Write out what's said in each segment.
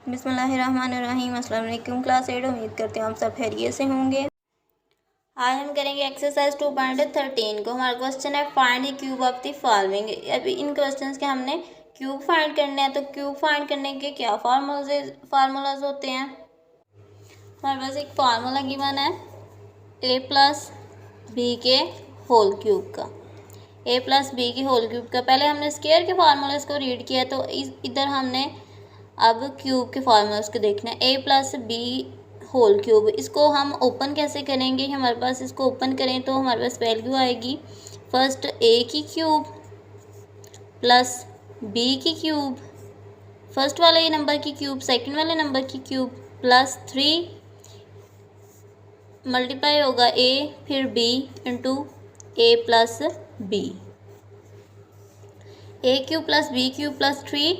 बिस्मिल्लाहिर्रहमानिर्रहीम। अस्सलाम वालेकुम क्लास 8। उम्मीद करते हैं आप सब खैरियत से होंगे। आज हम करेंगे एक्सरसाइज 2.13 को। हमारा क्वेश्चन है find the cube of the following. अभी इन क्वेश्चंस के हमने क्यूब फाइंड करने हैं, तो क्यूब फाइंड करने के क्या फार्मूलाज होते हैं। हमारे पास एक फार्मूला गिवन है a प्लस बी के होल क्यूब का। a प्लस बी के होल क्यूब का पहले हमने स्क्वायर के फार्मूलाज को रीड किया, तो इधर हमने अब क्यूब के फार्मूलाज को देखना है। a plus B whole cube, इसको हम ओपन कैसे करेंगे। हमारे पास इसको ओपन करें तो हमारे पास वैल्यू आएगी फर्स्ट a की क्यूब प्लस b की क्यूब, फर्स्ट वाले नंबर की क्यूब सेकंड वाले नंबर की क्यूब प्लस 3 मल्टीप्लाई होगा a फिर b into a plus b। a cube plus b cube plus 3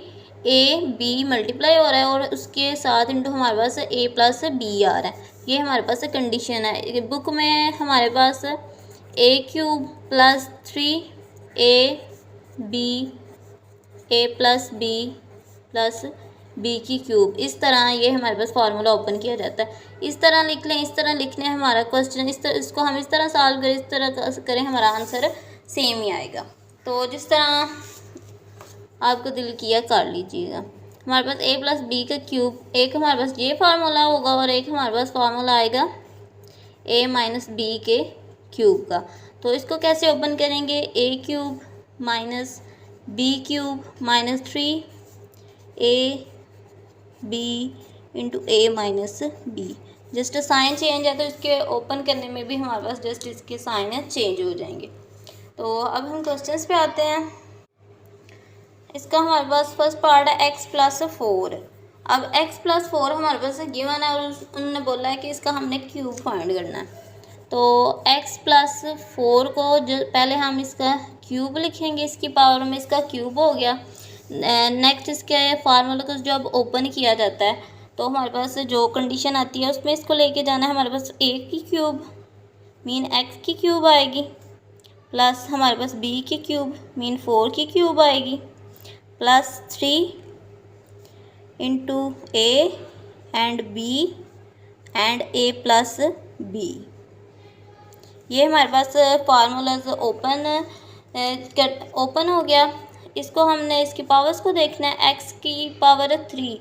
a b multiply हो रहा है और उसके साथ इंटू हमारे पास a प्लस b आ रहा है। ये हमारे पास कंडीशन है। बुक में हमारे पास a cube plus 3 a b a plus b plus b की क्यूब, इस तरह ये हमारे पास फार्मूला ओपन किया जाता है। इस तरह लिख लें, इस तरह लिखने हमारा क्वेश्चन, इसको हम इस तरह सॉल्व करें, इस तरह करें, हमारा आंसर सेम ही आएगा। तो जिस तरह आपको दिल किया कर लीजिएगा। हमारे पास a प्लस बी का क्यूब, एक हमारे पास ये फार्मूला होगा और एक हमारे पास फार्मूला आएगा a माइनस बी के क्यूब का। तो इसको कैसे ओपन करेंगे, a cube minus B cube minus 3 a b into a minus B. Just sign change है तो इसके ओपन करने में भी हमारे पास जस्ट इसके साइन चेंज हो जाएंगे। तो अब हम क्वेश्चंस पे आते हैं। इसका हमारे पास फर्स्ट पार्ट है x प्लस 4। अब x प्लस 4 हमारे पास गिवन है और उन्होंने बोला है कि इसका हमने क्यूब फाइंड करना है। तो x प्लस 4 को जो पहले हम इसका क्यूब लिखेंगे, इसकी पावर में इसका क्यूब हो गया। नेक्स्ट इसके फार्मूला को जब ओपन किया जाता है तो हमारे पास जो कंडीशन आती है उसमें इसको लेके जाना है। हमारे पास a की क्यूब मीन x की क्यूब आएगी प्लस हमारे पास b की क्यूब मीन 4 की क्यूब आएगी plus 3 into a and b and a plus b। ये हमारे पास फार्मूलाज ओपन हो गया। इसको हमने इसकी पावर्स को देखना है। x की पावर 3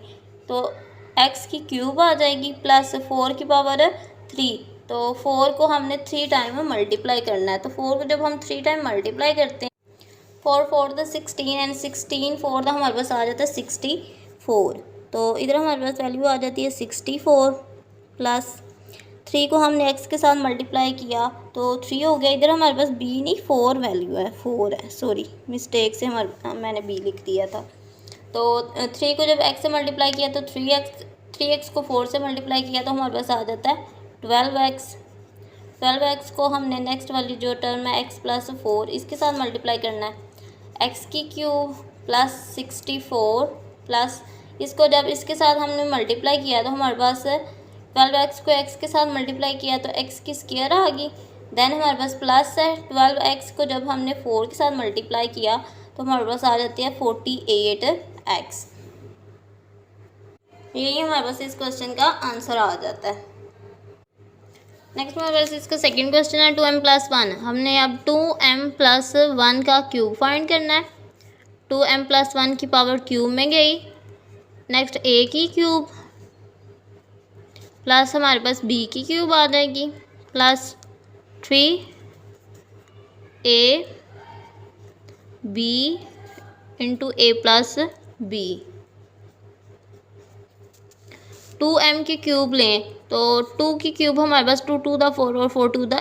तो x की क्यूब आ जाएगी प्लस 4 की पावर 3, तो 4 को हमने 3 टाइम मल्टीप्लाई करना है। तो 4 को जब हम 3 टाइम मल्टीप्लाई करते हैं 4 4 द 16 एंड 16 4 द हमारे पास आ जाता है 64। तो इधर हमारे पास वैल्यू आ जाती है 64 प्लस 3 को हमने x के साथ मल्टीप्लाई किया तो 3 हो गया। इधर हमारे पास b नहीं 4 वैल्यू है, 4 है, सॉरी मिस्टेक से मैंने b लिख दिया था। तो 3 को जब x से मल्टीप्लाई किया तो 3x को 4 से मल्टीप्लाई किया तो हमारे पास आ जाता है 12x को हमने नेक्स्ट वाली जो टर्म है x प्लस 4 इसके साथ मल्टीप्लाई करना है। x की क्यूब प्लस 64 प्लस इसको जब इसके साथ हमने मल्टीप्लाई किया तो हमारे पास 12x को x के साथ मल्टीप्लाई किया तो x की स्क्वायर आ गई। देन हमारे पास प्लस है 12x को जब हमने 4 के साथ मल्टीप्लाई किया तो हमारे पास आ जाती है 48x। यही हमारे पास इस क्वेश्चन का आंसर आ जाता है। नेक्स्ट हमारे पास इसका सेकंड क्वेश्चन है 2m प्लस 1। हमने अब 2m प्लस 1 का क्यूब फाइंड करना है। 2m प्लस 1 की पावर क्यूब में गई, नेक्स्ट a की क्यूब प्लस हमारे पास b की क्यूब आ जाएगी plus 3 a b into a plus b। 2m की क्यूब लें तो 2 की क्यूब हमारे पास 2 2 द 4 और 4 2 द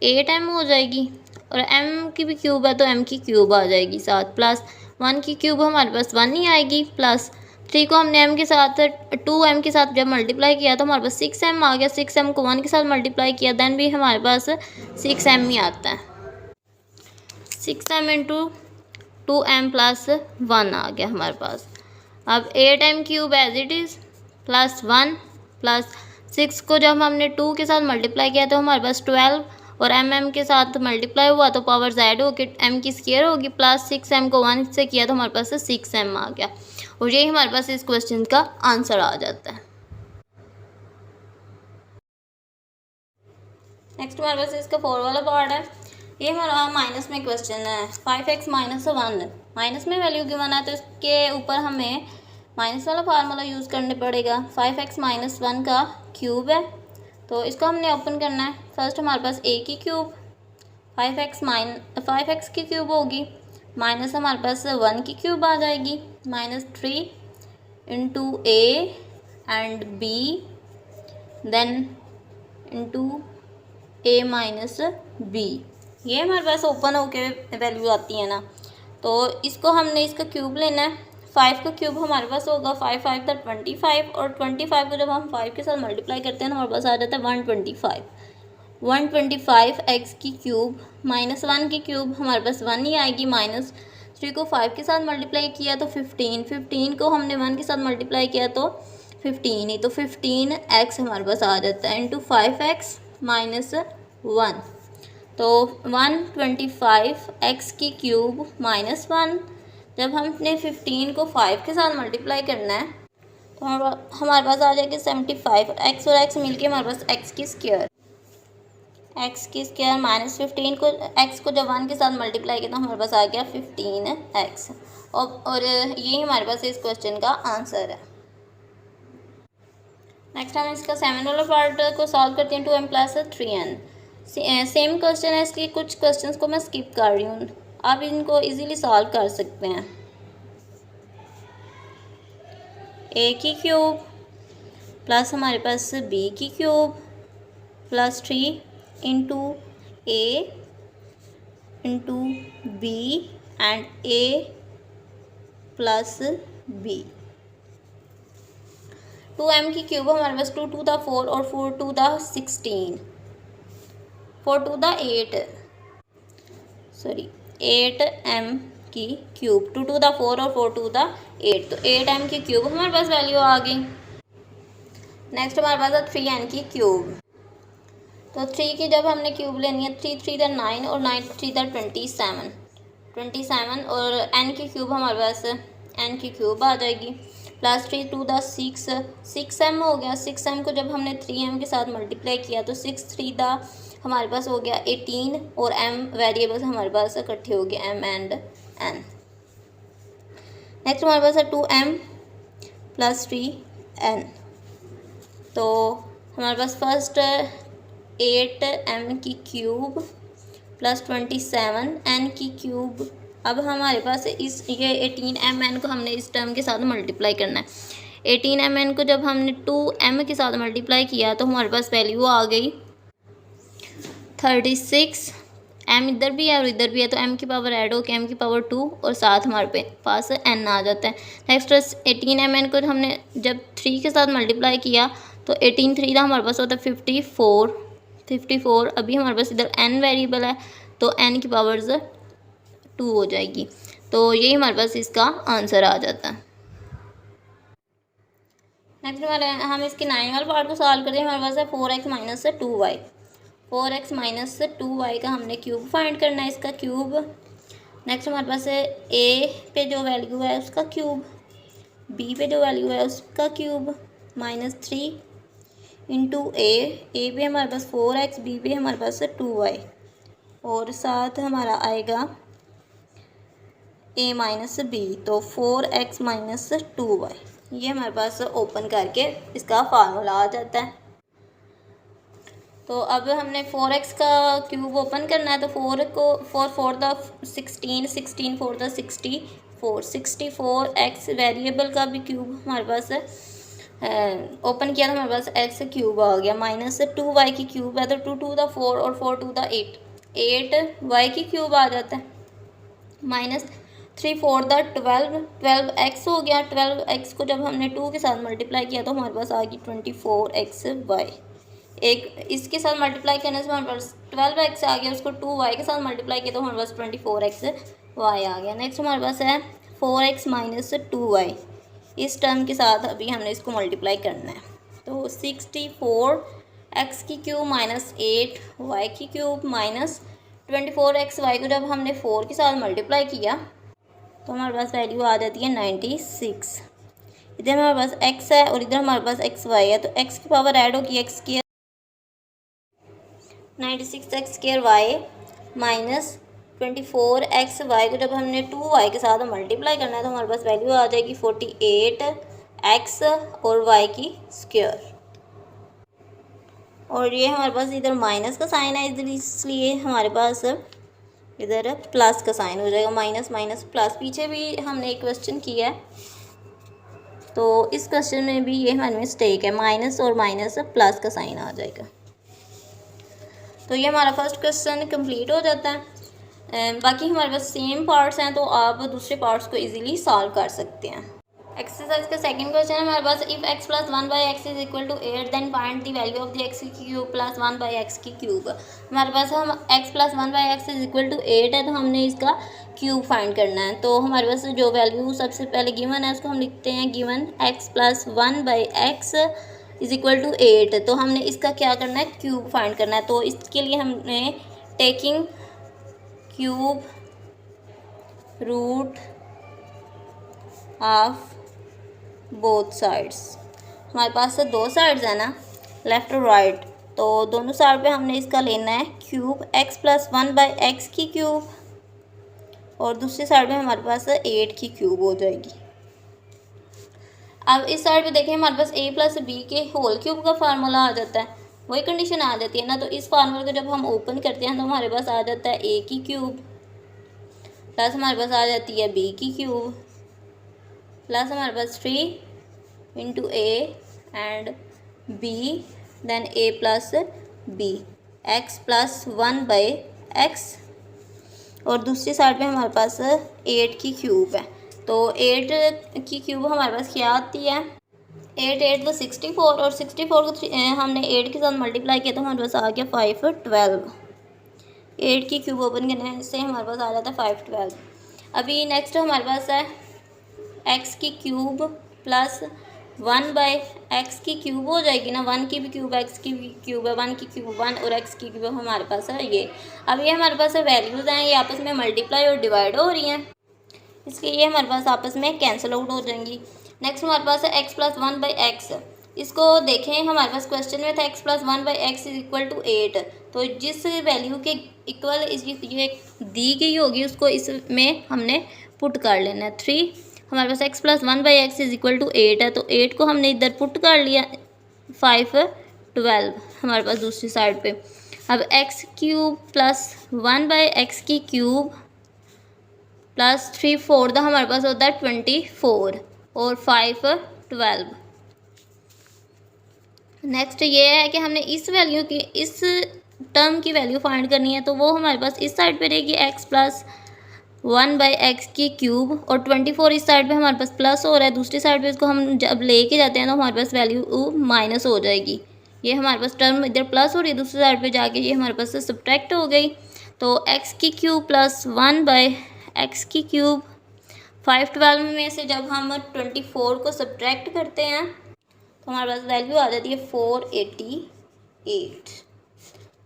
8m हो जाएगी और m की भी क्यूब है तो m की क्यूब आ जाएगी साथ प्लस 1 की क्यूब हमारे पास 1 ही आएगी प्लस 3 को हमने m के साथ 2m के साथ जब मल्टीप्लाई किया तो हमारे पास 6m आ गया। 6m को 1 के साथ मल्टीप्लाई किया देन भी हमारे पास 6m ही आता है। 6m इंटू 2m प्लस 1 आ गया हमारे पास। अब 8m cube as it is plus 1 plus 6 को जब हमने 2 के साथ मल्टीप्लाई किया तो हमारे पास 12 और m के साथ मल्टीप्लाई हुआ तो पावर z होगी m की स्क्वायर होगी प्लस 6m को 1 से किया तो हमारे पास 6m आ गया। और यही हमारे पास इस क्वेश्चन का आंसर आ जाता है। नेक्स्ट हमारे पास इसका 4 वाला पार्ट है। ये हमारा माइनस में क्वेश्चन है। 5x माइनस 1 माइनस में वैल्यू गिवन है तो इसके ऊपर हमें माइनस वाला फार्मूला यूज़ करने पड़ेगा। 5x माइनस 1 का क्यूब है तो इसको हमने ओपन करना है। फर्स्ट हमारे पास a की क्यूब 5x की क्यूब होगी, माइनस हमारे पास 1 की क्यूब आ जाएगी, -3 into a and b then into a minus b। ये हमारे पास ओपन होके वैल्यू आती है ना, तो इसको हमने इसका क्यूब लेना है। 5 का क्यूब हमारे पास होगा 5 5 था 25 और 25 को जब हम 5 के साथ मल्टीप्लाई करते हैं तो हमारे पास आ जाता है 125। 125x की क्यूब -1 की क्यूब हमारे पास 1 ही आएगी, -3 को 5 के साथ मल्टीप्लाई किया तो 15, 15 को हमने 1 के साथ मल्टीप्लाई किया तो 15 ही, तो 15x हमारे पास आ जाता है इंटू 5x माइनस 1, तो 125x की क्यूब -1। जब हमने 15 को 5 के साथ मल्टीप्लाई करना है तो हमारे पास आ जाएगी 75, x और x मिलके हमारे पास x की स्क्वायर -15 को x को जब 1 के साथ मल्टीप्लाई किया तो हमारे पास आ गया 15x, और यही हमारे पास इस क्वेश्चन का आंसर है। नेक्स्ट हम इसका 7 वाला पार्ट को सॉल्व करते हैं। 2m + 3n सेम क्वेश्चन है, इसलिए कुछ क्वेश्चंस को मैं स्किप कर रही हूँ, आप इनको इजीली सॉल्व कर सकते हैं। a की क्यूब प्लस हमारे पास b की cube plus 3 into a into b and a plus b। 2m की क्यूब हमारे पास 2 to the 4 और 4 to the 16, 4 to the 8m की क्यूब 2 to the 4 और 4 to the 8, तो 8m की क्यूब हमारे पास वैल्यू आ गई। नेक्स्ट हमारे पास है 3n की क्यूब, तो 3 की जब हमने क्यूब लेनी है 3 3 द 9 और 9 3 द 27 और n की क्यूब हमारे पास n की क्यूब आ जाएगी, प्लस 3 2 द 6m हो गया। 6m को जब हमने 3m के साथ मल्टीप्लाई किया तो 6 3 द हमारे पास हो गया 18 और m वेरिएबल्स हमारे पास इकट्ठे हो गए m एंड n। नेक्स्ट हमारे पास है 2m प्लस 3n, तो हमारे पास फर्स्ट 8m की क्यूब प्लस 27n की क्यूब। अब हमारे पास ये 18mn को हमने इस टर्म के साथ मल्टीप्लाई करना है। 18mn को जब हमने 2m के साथ मल्टीप्लाई किया तो हमारे पास वैल्यू आ गई 36। m इधर भी है और इधर भी है, तो m की पावर ऐड हो के m की पावर 2 और साथ हमारे पास n आ जाता है। नेक्स्ट 18mn को हमने जब 3 के साथ मल्टीप्लाई किया तो 18 3 का हमारे पास होता है 54। अभी हमारे पास इधर n वेरिएबल है तो n की पावर्स 2 हो जाएगी, तो यही हमारे पास इसका आंसर आ जाता है। नेक्स्ट हम इसके 9 वाले पार्ट को सॉल्व करते हैं। हमारे पास है 4x minus 2y, 4x minus 2y का हमने क्यूब फाइंड करना है, इसका क्यूब। नेक्स्ट हमारे पास है a पे जो वैल्यू है उसका क्यूब, b पे जो वैल्यू है उसका क्यूब, -3 इंटू a पे हमारे पास 4x, b पे हमारे पास 2y और साथ हमारा आएगा a माइनस b, तो 4x माइनस 2y। ये हमारे पास ओपन करके इसका फार्मूला आ जाता है। तो अब हमने 4x का क्यूब ओपन करना है, तो 4 4 द 16, 16 4 द 64, 64x वेरिएबल का भी क्यूब हमारे पास ओपन किया तो हमारे पास x क्यूब आ गया, -2y की क्यूब है तो 2 to the 4 और 4 to the 8y की क्यूब आ जाता है, -3 4 द 12x हो गया। 12x को जब हमने 2 के साथ मल्टीप्लाई किया तो हमारे पास आ गई 24xy। एक इसके साथ मल्टीप्लाई करने से हमारे पास 12x आ गया, उसको 2y के साथ मल्टीप्लाई किया तो हमारे पास 24xy आ गया। नेक्स्ट हमारे पास है 4x माइनस 2y, इस टर्म के साथ अभी हमने इसको मल्टीप्लाई करना है, तो 64x की क्यूब माइनस 8y की क्यूब माइनस 24xy को जब हमने 4 के साथ मल्टीप्लाई किया तो हमारे पास वैल्यू आ जाती है 96। इधर हमारे पास x है और इधर हमारे पास xy है, तो x की पावर ऐड होगी x square 96x square Y minus 24x Y को जब हमने 2y के साथ मल्टीप्लाई करना है तो हमारे पास वैल्यू आ जाएगी 48x और y की स्क्वायर। और ये हमारे पास इधर माइनस का साइन है, इधर इसलिए हमारे पास इधर प्लस का साइन हो जाएगा, माइनस माइनस प्लस। पीछे भी हमने एक क्वेश्चन किया है तो इस क्वेश्चन में भी ये हमारे मिस्टेक है, माइनस और माइनस प्लस का साइन आ जाएगा। तो ये हमारा फर्स्ट क्वेश्चन कंप्लीट हो जाता है। बाकी हमारे पास सेम पार्ट्स हैं तो आप दूसरे पार्ट्स को इजीली सॉल्व कर सकते हैं। एक्सरसाइज का सेकंड क्वेश्चन है हमारे पास, if x plus 1/x is equal to 8 then find the value of the x की क्यूब प्लस 1/x की क्यूब। हमारे पास हम x plus 1/x is equal to 8 है तो हमने इसका क्यूब फाइंड करना है। तो हमारे पास जो वैल्यू सबसे पहले गिवन है उसको हम लिखते हैं given x plus 1/x is equal to 8। तो हमने इसका क्या करना है, क्यूब फाइंड करना है। तो इसके लिए हमने taking cube root of both sides, हमारे पास से दो साइड्स है ना, लेफ़्ट और राइट, तो दोनों साइड पे हमने इसका लेना है क्यूब x प्लस 1/x की क्यूब और दूसरी साइड पे हमारे पास 8 की क्यूब हो जाएगी। अब इस साइड पे देखें हमारे पास a प्लस बी के होल क्यूब का फार्मूला आ जाता है, वही कंडीशन आ जाती है ना। तो इस फार्मूले को जब हम ओपन करते हैं तो हमारे पास आ जाता है a की क्यूब प्लस हमारे पास आ जाती है b की क्यूब प्लस हमारे पास 3 into a and b then a plus b x plus 1/x और दूसरी साइड पे हमारे पास 8 की क्यूब है। तो 8 की क्यूब हमारे पास क्या आती है, 8 8 तो 64 और 64 को हमने 8 के साथ मल्टीप्लाई किया तो हमारे पास आ गया 512। 8 की क्यूब ओपन करने से हमारे पास आ जाता है 512। अभी नेक्स्ट हमारे पास है x की क्यूब प्लस 1/x की क्यूब हो जाएगी ना, 1 की भी क्यूब x की भी क्यूब है, 1 की क्यूब 1 और x की क्यूब हमारे पास है ये। अब ये हमारे पास वैल्यूज़ हैं, ये आपस में मल्टीप्लाई और डिवाइड हो रही हैं, इसलिए ये हमारे पास आपस में कैंसिल आउट हो जाएंगी। नेक्स्ट हमारे पास है x प्लस 1/x, इसको देखें हमारे पास क्वेश्चन में था x plus 1/x is equal to 8। तो जिस वैल्यू के इक्वल ये दी गई होगी उसको इसमें हमने पुट कर लेना है। 3 हमारे पास x plus 1/x is equal to 8 है तो 8 को हमने इधर पुट कर लिया, 512 हमारे पास दूसरी साइड पे। अब x क्यूब प्लस 1/x की क्यूब प्लस 3/4 हमारे पास होता है 24 और 512। नेक्स्ट ये है कि हमने इस वैल्यू की इस टर्म की वैल्यू फाइंड करनी है तो वो हमारे पास इस साइड पे रहेगी x प्लस 1/x की क्यूब और 24 इस साइड पे हमारे पास प्लस हो रहा है, दूसरी साइड पे इसको हम जब लेके जाते हैं तो हमारे पास वैल्यू माइनस हो जाएगी। ये हमारे पास टर्म इधर प्लस हो रही है, दूसरी साइड पे जाके ये हमारे पास से सब्ट्रैक्ट हो गई। तो x की क्यूब प्लस 1/x की क्यूब 512 में से जब हम 24 को सब्ट्रैक्ट करते हैं तो हमारे पास वैल्यू आ जाती है 488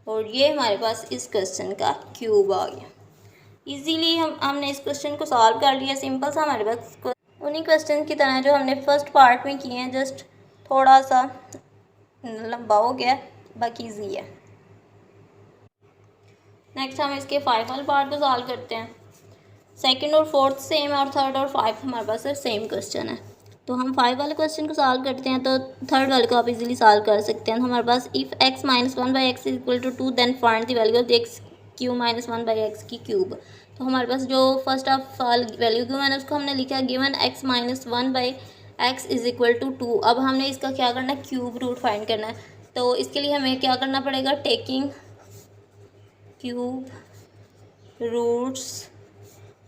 और ये हमारे पास इस क्वेश्चन का क्यूब आ गया। इजीली हमने इस क्वेश्चन को सॉल्व कर लिया, सिंपल सा हमारे पास उन्हीं क्वेश्चन की तरह जो हमने फर्स्ट पार्ट में किए हैं, जस्ट थोड़ा सा लंबा हो गया, बाकी इजी है। नेक्स्ट हम इसके 5 वाले पार्ट को सॉल्व करते हैं। सेकंड और फोर्थ सेम है और थर्ड और 5 हमारे पास सेम क्वेश्चन है। तो हम 5 वाले क्वेश्चन को सॉल्व करते हैं तो थर्ड वाले को आप इजीली सॉल्व कर सकते हैं। हमारे पास if x minus 1/x is equal to 2 then find the value of the x cube minus 1/x की क्यूब। तो हमारे पास जो first of all value given है उसको हमने लिखा given x minus 1/x is equal to 2। अब हमने इसका क्या करना है, क्यूब रूट फाइंड करना है। तो इसके लिए हमें क्या करना पड़ेगा, taking cube roots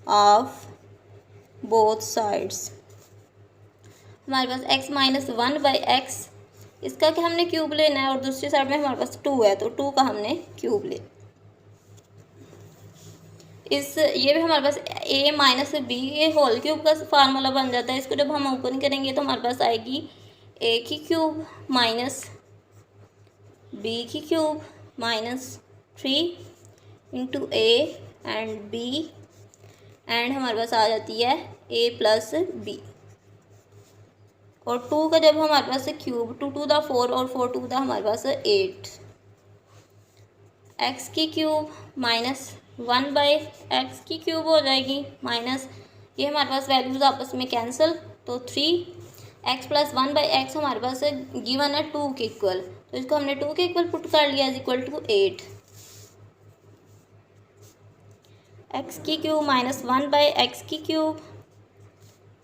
of both sides. हमारे पास x माइनस 1/x इसका क्या हमने क्यूब लेना है और दूसरी साइड में हमारे पास 2 है तो 2 का हमने क्यूब ले। ये भी हमारे पास a माइनस बी ये होल क्यूब का फार्मूला बन जाता है। इसको जब हम ओपन करेंगे तो हमारे पास आएगी a की क्यूब माइनस b की cube minus 3 into a and b and हमारे पास आ जाती है a प्लस b और 2 का जब हमारे पास क्यूब 2 टू द 4 और 4 टू द हमारे पास 8, एक्स की क्यूब माइनस 1 बाई एक्स की क्यूब हो जाएगी माइनस, ये हमारे पास वैल्यूज आपस में कैंसिल, तो 3 एक्स प्लस 1 बाई एक्स हमारे पास गिवन है 2 के इक्वल, तो इसको हमने 2 के इक्वल पुट कर लिया इज इक्वल टू 8, एक्स की क्यूब माइनस 1 बाई एक्स की cube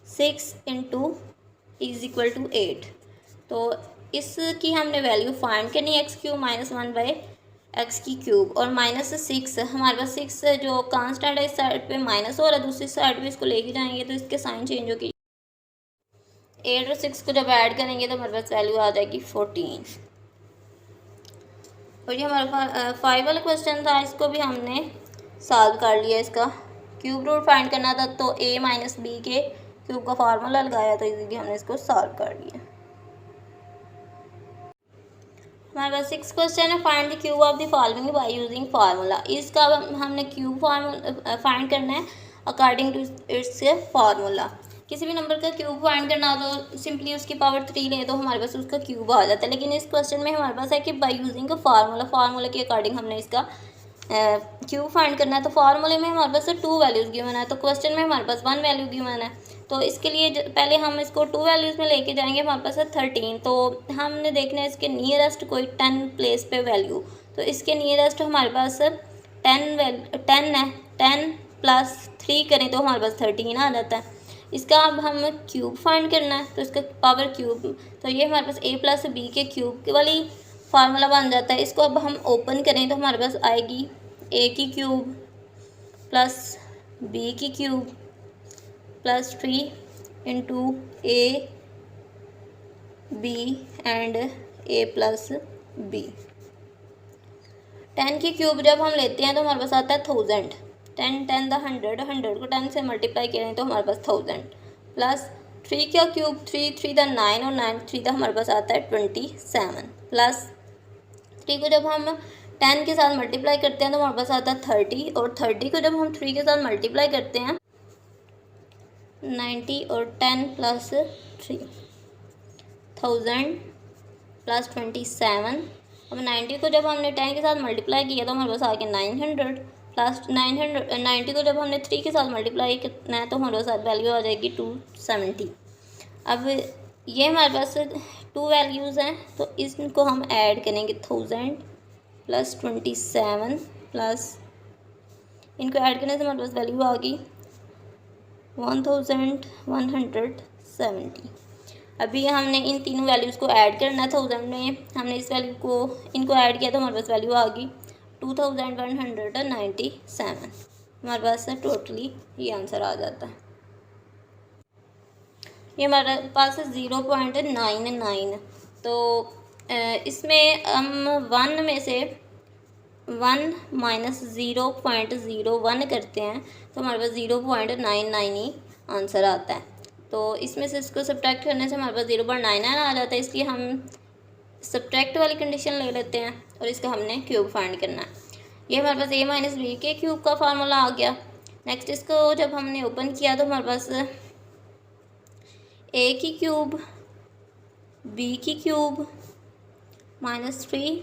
6 into is equal to 8। तो इसकी हमने वैल्यू फाइंड करनी है, X cube minus 1 by X की क्यूब, और माइनस 6 हमारे पास 6 जो कांस्टेंट है इस साइड पे माइनस हो रहा है, दूसरी साइड पे इसको लेके जाएंगे तो इसके साइन चेंज होगी, 8 और 6 को जब ऐड करेंगे तो हमारे पास वैल्यू आ जाएगी 14। और ये हमारा 5 वाला क्वेश्चन था, इसको भी हमने सॉल्व कर लिया। इसका क्यूब रूट फाइंड करना था तो a माइनस बी के क्यूब का फार्मूला लगाया तो इजीली हमने इसको सॉल्व कर लिया। हमारे पास 6 क्वेश्चन है, find the cube of the following by using formula. इसका हमने क्यूब फाइंड करना है अकॉर्डिंग टू इट्स फार्मूला। किसी भी नंबर का क्यूब फाइंड करना हो तो सिंपली उसकी पावर 3 ले तो हमारे पास उसका क्यूब आ जाता है, लेकिन इस क्वेश्चन में हमारे पास है कि बाय यूजिंग फार्मूला के अकॉर्डिंग हमने इसका क्यूब फाइंड करना है। तो फार्मूले में हमारे पास 2 वैल्यूज़ गिवन है, तो क्वेश्चन में हमारे पास 1 वैल्यू गिवन है, तो इसके लिए पहले हम इसको 2 वैल्यूज़ में लेके जाएंगे, हमारे पास है 13, तो हमने देखना है इसके नियरेस्ट कोई 10 प्लेस पे वैल्यू, तो इसके नियरेस्ट हमारे पास 10 है, 10 प्लस 3 करें तो हमारे पास 13 आ जाता है। इसका अब हम क्यूब फाइंड करना है, तो इसका पावर क्यूब, तो ये हमारे पास a प्लस बी के क्यूब वाली फार्मूला बन जाता है। इसको अब हम ओपन करें तो हमारे पास आएगी a की क्यूब प्लस b की cube plus 3 into a b and a plus b। 10 की क्यूब जब हम लेते हैं तो हमारे पास आता है 1000, 10 10 द 100, 100 को 10 से मल्टीप्लाई करें तो हमारे पास 1000, प्लस 3 का क्यूब 3 3 द 9 और 9 3 द हमारे पास आता है 27, प्लस 3 को जब हम 10 के साथ मल्टीप्लाई करते हैं तो हमारे पास आता है 30, और 30 को जब हम 3 के साथ मल्टीप्लाई करते हैं 90, और 10 प्लस 3 1000 प्लस 27। अब 90 को जब हमने 10 के साथ मल्टीप्लाई किया तो हमारे पास आ गया 900, प्लस 90 को जब हमने 3 के साथ मल्टीप्लाई करना है तो हमारे पास वैल्यू आ जाएगी 270। अब ये हमारे पास 2 वैल्यूज़ हैं तो इनको हम ऐड करेंगे 1000 प्लस 27 प्लस, इनको ऐड करने से हमारे पास वैल्यू आ गई 1170। अभी हमने इन तीनों वैल्यूज़ को ऐड करना है, 1000 में हमने इस वैल्यू को इनको ऐड किया तो हमारे पास वैल्यू आ गई 2197। हमारे पास टोटली ये आंसर आ जाता है। ये हमारे पास 0.99, तो इसमें हम 1 में से 1 माइनस 0.01 करते हैं तो हमारे पास 0.99 ही आंसर आता है। तो इसमें से इसको सब्ट्रैक्ट करने से हमारे पास 0.99 आ जाता है, इसलिए हम सब्ट्रैक्ट वाली कंडीशन ले लेते हैं और इसका हमने क्यूब फाइंड करना है। ये हमारे पास a माइनस बी के क्यूब का फार्मूला आ गया। नेक्स्ट इसको जब हमने ओपन किया तो हमारे पास a की क्यूब b की क्यूब माइनस 3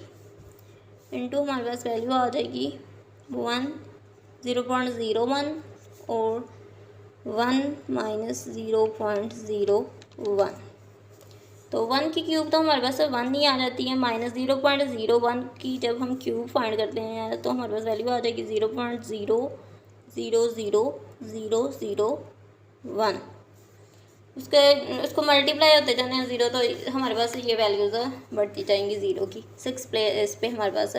इंटू हमारे पास वैल्यू आ जाएगी 0.01 और 1 माइनस 0.01, तो 1 की क्यूब तो हमारे पास 1 ही आ जाती है, माइनस 0.01 की जब हम क्यूब फाइंड करते हैं तो हमारे पास वैल्यू आ जाएगी 0.000001। उसको मल्टीप्लाई होते जाने हैं 0, तो हमारे पास ये वैल्यूज़ बढ़ती जाएंगी 0 की, 6 प्लेस पे हमारे पास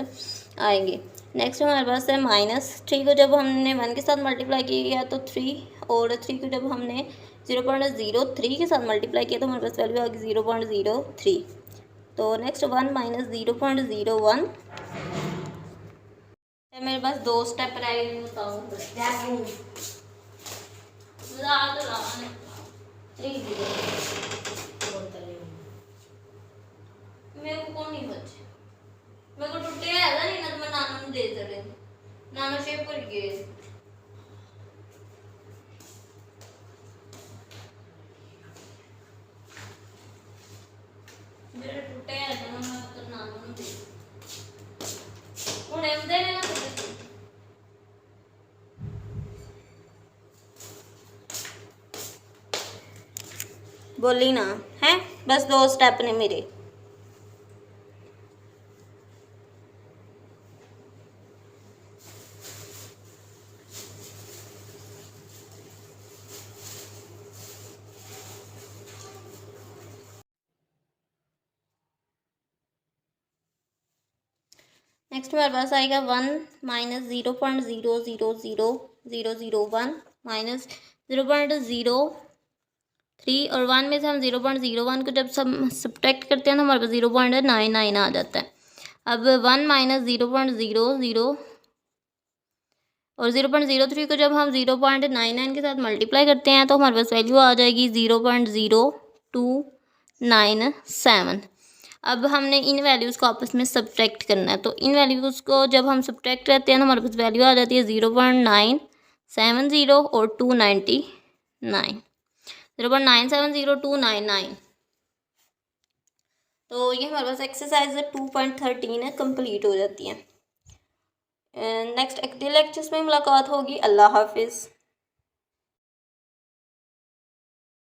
आएंगे। नेक्स्ट हमारे पास है माइनस 3 को जब हमने 1 के साथ मल्टीप्लाई किया तो 3, और 3 को जब हमने 0.03 के साथ मल्टीप्लाई किया तो हमारे पास वैल्यू आ गई 0.03। तो नेक्स्ट 1 माइनस 0.01, मेरे पास 2 स्टेप रह गए, बताओ मेरे को कौन नहीं बचे, मेरे को टूटे है नहीं ना, तो मैं नानू को दे दे, नानू शेप कर गए। मेरे टूटे हैं ना, मैं तो ना दूंगी हुणे आंदे ने ना। बोली ना है, बस 2 स्टेप ने मेरे। नेक्स्ट हमारे पास आएगा 1 माइनस 0.000001 माइनस 0.03, और 1 में से हम 0.01 को जब सब्ट्रैक्ट करते हैं तो हमारे पास 0.99 आ जाता है। अब 1 माइनस 0.00 और 0.03 को जब हम 0.99 के साथ मल्टीप्लाई करते हैं तो हमारे पास वैल्यू आ जाएगी 0.0297। अब हमने इन वैल्यूज़ को आपस में सब्ट्रैक्ट करना है, तो इन वैल्यूज़ को जब हम सब्ट्रैक्ट करते हैं तो हमारे पास वैल्यू आ जाती है 0.970 और 299, 0.970 तो ये हमारे पास एक्सरसाइज 2.13 कंप्लीट हो जाती है। नेक्स्ट अगले लेक्चर्स में मुलाकात होगी। अल्लाह हाफिज़।